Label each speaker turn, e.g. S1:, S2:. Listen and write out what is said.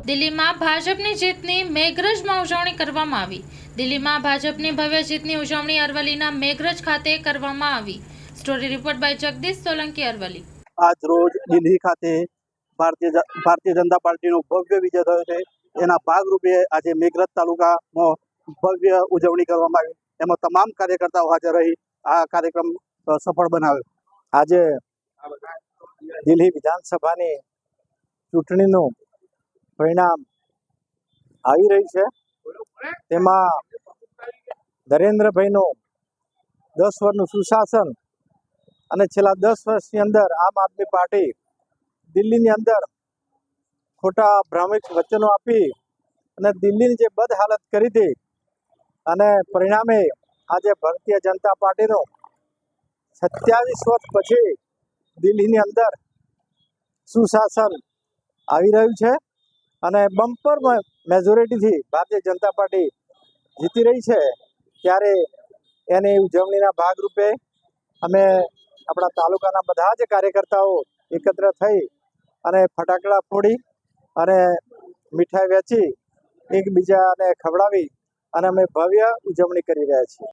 S1: દિલ્હીમાં ભાજપની જીતની મેઘરજમાં ઉજવણી કરવામાં આવી। દિલ્હીમાં ભાજપની ભવ્ય જીતની ઉજવણી અરવલ્લીના મેઘરજ ખાતે કરવામાં આવી। Story report by Jagdish Solanki, Aravalli.
S2: આજ રોજ દિલ્હી ખાતે ભારતીય જનતા પાર્ટીનો ભવ્ય વિજય થયો છે। એના ભાગરૂપે આજે મેઘરજ તાલુકામાં ભવ્ય ઉજવણી કરવામાં આવી। એમાં તમામ કાર્યકર્તાઓ હાજર રહી આ કાર્યક્રમ સફળ બનાવ્યો।
S3: આજે દિલ્હી વિધાનસભાની ચૂંટણીનું પરિણામ આવી રહ્યું છે। તેમાં નરેન્દ્રભાઈનું 10 વર્ષનું સુશાસન અને છેલ્લા 10 વર્ષની અંદર આમ આદમી પાર્ટી દિલ્હીની અંદર ખોટા ભ્રામક વચનો આપી અને દિલ્હીની જે બદ હાલત કરી હતી અને પરિણામે આજે ભારતીય જનતા પાર્ટીનું 27 વર્ષ પછી દિલ્હીની અંદર સુશાસન આવી રહ્યું છે અને બમ્પર મેજોરિટીથી ભારતીય જનતા પાર્ટી જીતી રહી છે। ત્યારે એની ઉજવણીના ભાગરૂપે અમે આપણા તાલુકાના બધા જ કાર્યકર્તાઓ એકત્ર થઈ અને ફટાકડા ફોડી અને મીઠાઈ વેચી એકબીજાને ખવડાવી અને અમે ભવ્ય ઉજવણી કરી રહ્યા છીએ।